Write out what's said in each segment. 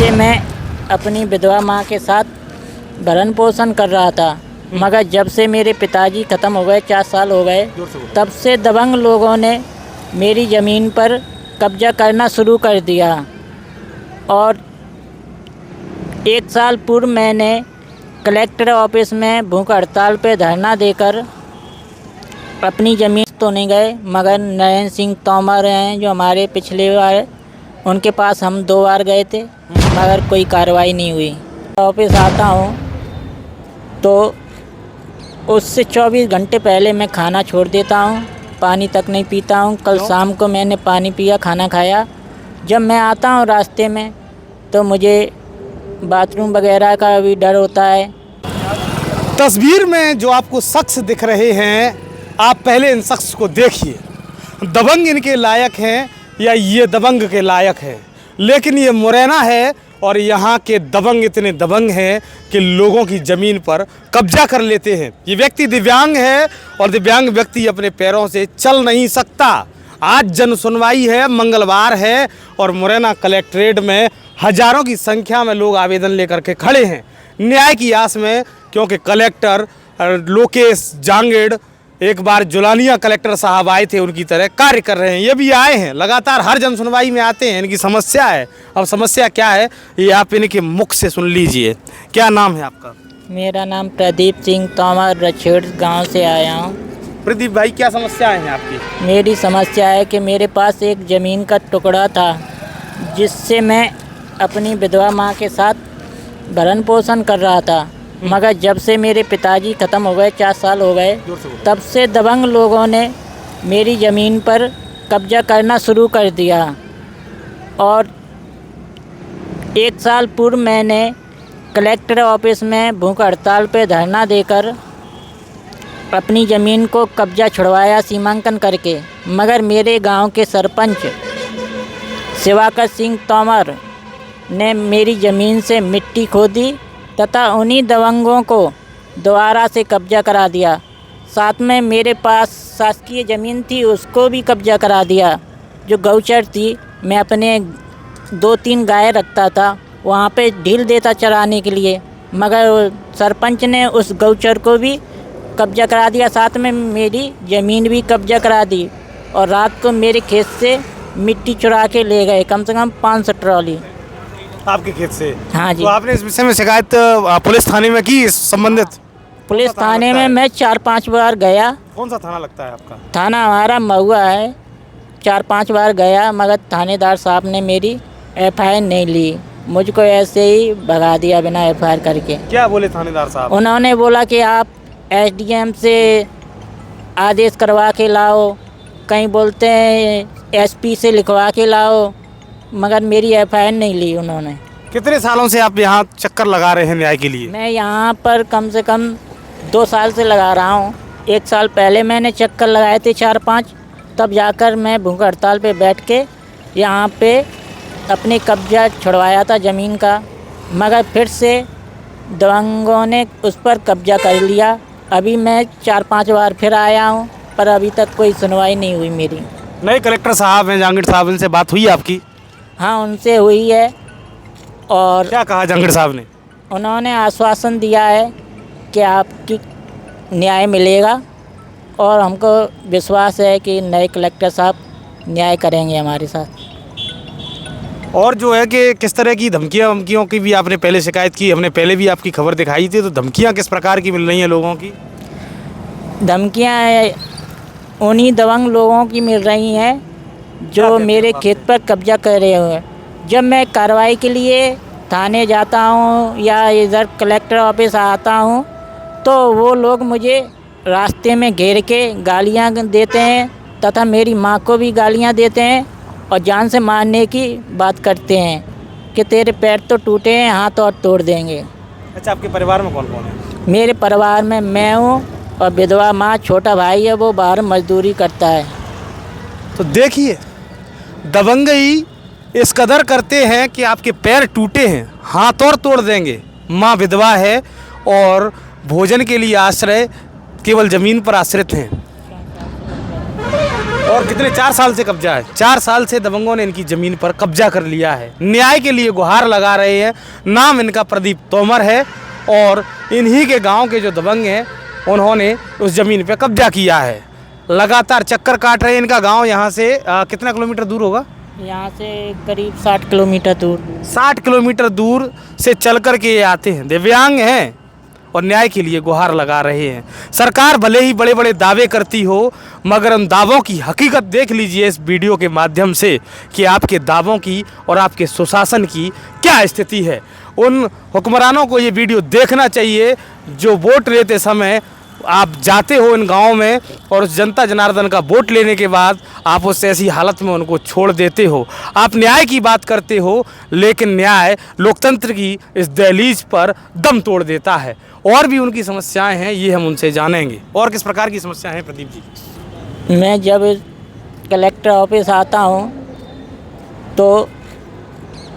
जिससे मैं अपनी विधवा माँ के साथ भरण पोषण कर रहा था। मगर जब से मेरे पिताजी ख़त्म हो गए, 4 साल हो गए, तब से दबंग लोगों ने मेरी ज़मीन पर कब्जा करना शुरू कर दिया। और 1 साल पूर्व मैंने कलेक्टर ऑफिस में भूख हड़ताल पे धरना देकर अपनी ज़मीन तो नहीं गए, मगर नरेंद्र सिंह तोमर हैं जो हमारे पिछले बार, उनके पास हम 2 बार गए थे, मगर कोई कार्रवाई नहीं हुई। ऑफिस आता हूँ तो उससे 24 घंटे पहले मैं खाना छोड़ देता हूँ, पानी तक नहीं पीता हूँ। कल शाम को मैंने पानी पिया, खाना खाया। जब मैं आता हूँ रास्ते में तो मुझे बाथरूम वगैरह का भी डर होता है। तस्वीर में जो आपको शख्स दिख रहे हैं, आप पहले इन शख्स को देखिए। दबंग इनके लायक हैं या ये दबंग के लायक हैं? लेकिन ये मुरैना है और यहाँ के दबंग इतने दबंग हैं कि लोगों की ज़मीन पर कब्जा कर लेते हैं। ये व्यक्ति दिव्यांग है और दिव्यांग व्यक्ति अपने पैरों से चल नहीं सकता। आज जन सुनवाई है, मंगलवार है और मुरैना कलेक्ट्रेट में हज़ारों की संख्या में लोग आवेदन लेकर के खड़े हैं न्याय की आस में, क्योंकि कलेक्टर लोकेश जांगेड़ एक बार जुलानिया कलेक्टर साहब आए थे, उनकी तरह कार्य कर रहे हैं। ये भी आए हैं, लगातार हर जन सुनवाई में आते हैं। इनकी समस्या है, अब समस्या क्या है ये आप इनके मुख से सुन लीजिए। क्या नाम है आपका? मेरा नाम प्रदीप सिंह तोमर, रछेड़ गांव से आया हूँ। प्रदीप भाई, क्या समस्याएं हैं आपकी? मेरी समस्या है कि मेरे पास एक ज़मीन का टुकड़ा था जिससे मैं अपनी विधवा माँ के साथ भरण पोषण कर रहा था। मगर जब से मेरे पिताजी ख़त्म हो गए, 4 साल हो गए, तब से दबंग लोगों ने मेरी ज़मीन पर कब्जा करना शुरू कर दिया। और 1 साल पूर्व मैंने कलेक्टर ऑफिस में भूख हड़ताल पे धरना देकर अपनी ज़मीन को कब्जा छुड़वाया सीमांकन करके। मगर मेरे गांव के सरपंच शिवाकर सिंह तोमर ने मेरी ज़मीन से मिट्टी खोदी तथा उन्हीं दबंगों को दोबारा से कब्जा करा दिया। साथ में मेरे पास शासकीय ज़मीन थी, उसको भी कब्जा करा दिया। जो गौचर थी, मैं अपने 2-3 गाय रखता था, वहाँ पे ढील देता चराने के लिए, मगर सरपंच ने उस गौचर को भी कब्जा करा दिया। साथ में मेरी ज़मीन भी कब्जा करा दी और रात को मेरे खेत से मिट्टी चुरा के ले गए, कम से कम 500 ट्रॉली आपके खेत से? हाँ जी। तो आपने इस विषय में शिकायत पुलिस थाने में की? संबंधित पुलिस थाने में मैं 4-5 बार गया। कौन सा थाना लगता है आपका? थाना हमारा महुआ है। 4-5 बार गया, मगर थानेदार साहब ने मेरी FIR नहीं ली, मुझको ऐसे ही भगा दिया बिना FIR करके। क्या बोले थानेदार साहब? उन्होंने बोला कि आप SDM से आदेश करवा के लाओ, कहीं बोलते हैं SP से लिखवा के लाओ, मगर मेरी FIR नहीं ली उन्होंने। कितने सालों से आप यहाँ चक्कर लगा रहे हैं न्याय के लिए? मैं यहाँ पर कम से कम 2 साल से लगा रहा हूँ। 1 साल पहले मैंने चक्कर लगाए थे 4-5, तब जाकर मैं भूख हड़ताल पे बैठ के यहाँ पे अपने कब्जा छुड़वाया था ज़मीन का, मगर फिर से दबंगों ने उस पर कब्जा कर लिया। अभी मैं 4-5 बार फिर आया हूँ, पर अभी तक कोई सुनवाई नहीं हुई मेरी। नए कलेक्टर साहब हैं जांगेड़ साहब, इनसे बात हुई आपकी? हाँ, उनसे हुई है। और क्या कहा जांगेड़ साहब ने? उन्होंने आश्वासन दिया है कि आपकी न्याय मिलेगा और हमको विश्वास है कि नए कलेक्टर साहब न्याय करेंगे हमारे साथ। और जो है कि किस तरह की धमकियों की भी आपने पहले शिकायत की, हमने पहले भी आपकी खबर दिखाई थी, तो धमकियां किस प्रकार की मिल रही हैं लोगों की? धमकियां उन्हीं दबंग लोगों की मिल रही हैं जो मेरे खेत पर कब्जा कर रहे हैं। जब मैं कार्रवाई के लिए थाने जाता हूँ या इधर कलेक्टर ऑफिस आता हूँ, तो वो लोग मुझे रास्ते में घेर के गालियाँ देते हैं तथा मेरी माँ को भी गालियाँ देते हैं और जान से मारने की बात करते हैं कि तेरे पैर तो टूटे हैं, हाथ और तोड़ देंगे। अच्छा, आपके परिवार में कौन कौन है? मेरे परिवार में मैं हूँ और विधवा माँ, छोटा भाई है, वो बाहर मजदूरी करता है। तो देखिए, दबंगई इस कदर करते हैं कि आपके पैर टूटे हैं, हाथ और तोड़ देंगे। माँ विधवा है और भोजन के लिए आश्रय केवल ज़मीन पर आश्रित हैं। और कितने 4 साल से कब्जा है, 4 साल से दबंगों ने इनकी ज़मीन पर कब्जा कर लिया है। न्याय के लिए गुहार लगा रहे हैं। नाम इनका प्रदीप तोमर है और इन्हीं के गांव के जो दबंग हैं उन्होंने उस ज़मीन पर कब्जा किया है। लगातार चक्कर काट रहे हैं। इनका गांव यहाँ से कितना किलोमीटर दूर होगा? यहाँ से करीब 60 किलोमीटर दूर। 60 किलोमीटर दूर से चल कर के ये आते हैं, दिव्यांग हैं और न्याय के लिए गुहार लगा रहे हैं। सरकार भले ही बड़े बड़े दावे करती हो, मगर उन दावों की हकीकत देख लीजिए इस वीडियो के माध्यम से कि आपके दावों की और आपके सुशासन की क्या स्थिति है। उन हुक्मरानों को ये वीडियो देखना चाहिए जो वोट लेते समय आप जाते हो इन गाँव में और उस जनता जनार्दन का वोट लेने के बाद आप उस ऐसी हालत में उनको छोड़ देते हो। आप न्याय की बात करते हो लेकिन न्याय लोकतंत्र की इस दहलीज पर दम तोड़ देता है। और भी उनकी समस्याएं हैं, ये हम उनसे जानेंगे। और किस प्रकार की समस्या है प्रदीप जी? मैं जब कलेक्टर ऑफिस आता हूँ तो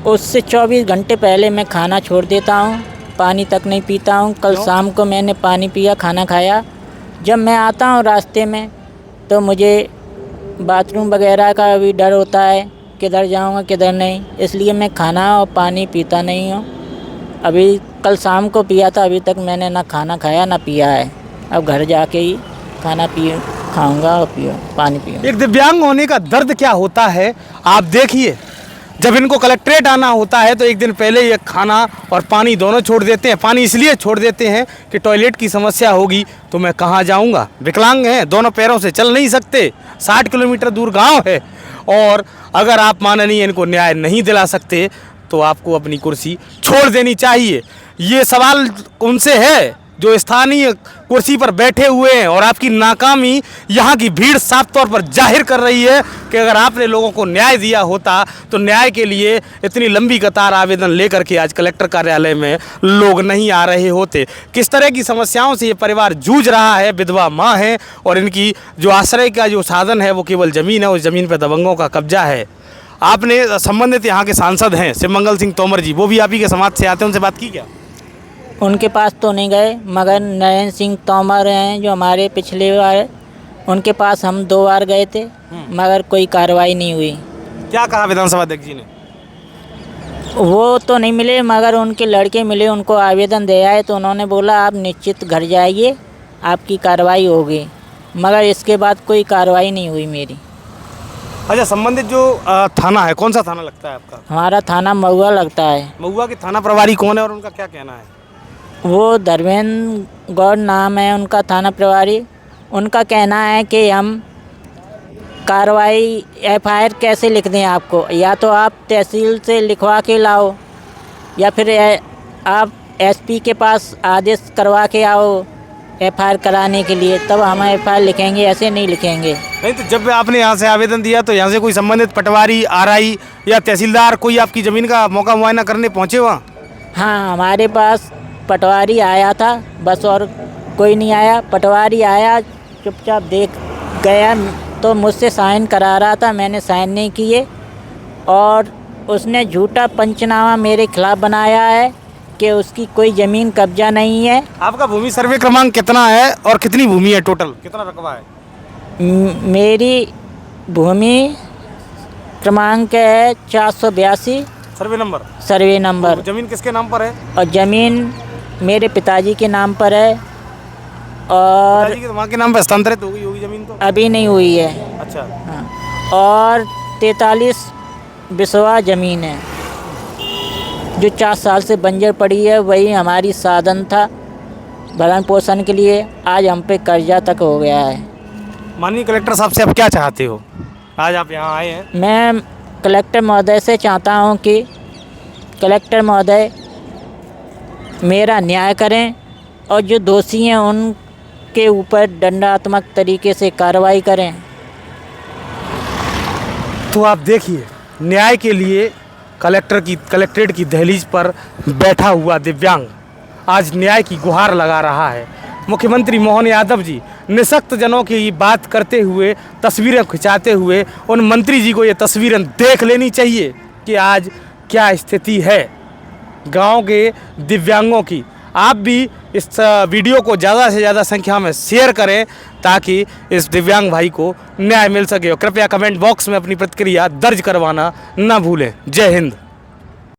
उससे 24 घंटे पहले मैं खाना छोड़ देता हूँ, पानी तक नहीं पीता हूँ। कल शाम को मैंने पानी पिया, खाना खाया। जब मैं आता हूँ रास्ते में तो मुझे बाथरूम वगैरह का भी डर होता है, किधर जाऊँगा किधर नहीं, इसलिए मैं खाना और पानी पीता नहीं हूँ। अभी कल शाम को पिया था, अभी तक मैंने ना खाना खाया ना पिया है। अब घर जाके ही खाना खाऊंगा और पानी पीऊँगा। एक दिव्यांग होने का दर्द क्या होता है आप देखिए। जब इनको कलेक्ट्रेट आना होता है तो एक दिन पहले ये खाना और पानी दोनों छोड़ देते हैं। पानी इसलिए छोड़ देते हैं कि टॉयलेट की समस्या होगी तो मैं कहाँ जाऊँगा। विकलांग हैं, दोनों पैरों से चल नहीं सकते, 60 किलोमीटर दूर गांव है। और अगर आप माननीय इनको न्याय नहीं दिला सकते तो आपको अपनी कुर्सी छोड़ देनी चाहिए। ये सवाल उनसे है जो स्थानीय कुर्सी पर बैठे हुए हैं और आपकी नाकामी यहाँ की भीड़ साफ तौर पर जाहिर कर रही है कि अगर आपने लोगों को न्याय दिया होता तो न्याय के लिए इतनी लंबी कतार आवेदन लेकर के आज कलेक्टर कार्यालय में लोग नहीं आ रहे होते। किस तरह की समस्याओं से ये परिवार जूझ रहा है। विधवा माँ है और इनकी जो आश्रय का जो साधन है वो केवल ज़मीन है, उस ज़मीन पर दबंगों का कब्जा है। आपने संबंधित यहाँ के सांसद हैं शिवमंगल सिंह तोमर जी, वो भी आप ही के समाज से आते हैं, उनसे बात की क्या? उनके पास तो नहीं गए, मगर नरेंद्र सिंह तोमर हैं जो हमारे पिछले बार, उनके पास हम 2 बार गए थे मगर कोई कार्रवाई नहीं हुई। क्या कहा विधानसभा अध्यक्ष जी ने? वो तो नहीं मिले मगर उनके लड़के मिले, उनको आवेदन दिया है तो उन्होंने बोला आप निश्चित घर जाइए, आपकी कार्रवाई होगी। मगर इसके बाद कोई कार्रवाई नहीं हुई मेरी। अच्छा, संबंधित जो थाना है, कौन सा थाना लगता है आपका? हमारा थाना महुआ लगता है। महुआ के थाना प्रभारी कौन है और उनका क्या कहना है? वो धर्मेंद्र गौड़ नाम है उनका थाना प्रभारी। उनका कहना है कि हम कार्रवाई FIR कैसे लिख दें आपको, या तो आप तहसील से लिखवा के लाओ या फिर आप SP के पास आदेश करवा के आओ FIR कराने के लिए, तब हम FIR लिखेंगे, ऐसे नहीं लिखेंगे। नहीं तो जब आपने यहाँ से आवेदन दिया तो यहाँ से कोई संबंधित पटवारी, RI या तहसीलदार कोई आपकी ज़मीन का मौका मुआयना करने पहुँचे वहाँ? हाँ, हमारे पास पटवारी आया था बस, और कोई नहीं आया। पटवारी आया, चुपचाप देख गया तो मुझसे साइन करा रहा था, मैंने साइन नहीं किए और उसने झूठा पंचनामा मेरे खिलाफ बनाया है कि उसकी कोई ज़मीन कब्जा नहीं है। आपका भूमि सर्वे क्रमांक कितना है और कितनी भूमि है टोटल, कितना रकबा है? मेरी भूमि क्रमांक है 482, सर्वे नंबर। ज़मीन किसके नाम पर है? और ज़मीन मेरे पिताजी के नाम पर है और पिताजी के वहाँ के नाम पर हस्तांतरित होगी ज़मीन तो अभी नहीं हुई है। अच्छा। हाँ, और 43 बिस्वा ज़मीन है जो 4 साल से बंजर पड़ी है। वही हमारी साधन था भरण पोषण के लिए, आज हम पे कर्जा तक हो गया है। माननीय कलेक्टर साहब से आप क्या चाहते हो? आज आप यहाँ आए हैं। मैं कलेक्टर महोदय से चाहता हूँ कि कलेक्टर महोदय मेरा न्याय करें और जो दोषी हैं उनके ऊपर दंडात्मक तरीके से कार्रवाई करें। तो आप देखिए, न्याय के लिए कलेक्ट्रेट की दहलीज पर बैठा हुआ दिव्यांग आज न्याय की गुहार लगा रहा है। मुख्यमंत्री मोहन यादव जी निःशक्त जनों की बात करते हुए, तस्वीरें खिंचाते हुए उन मंत्री जी को ये तस्वीरें देख लेनी चाहिए कि आज क्या स्थिति है गांव के दिव्यांगों की। आप भी इस वीडियो को ज़्यादा से ज़्यादा संख्या में शेयर करें ताकि इस दिव्यांग भाई को न्याय मिल सके। और कृपया कमेंट बॉक्स में अपनी प्रतिक्रिया दर्ज करवाना ना भूलें। जय हिंद।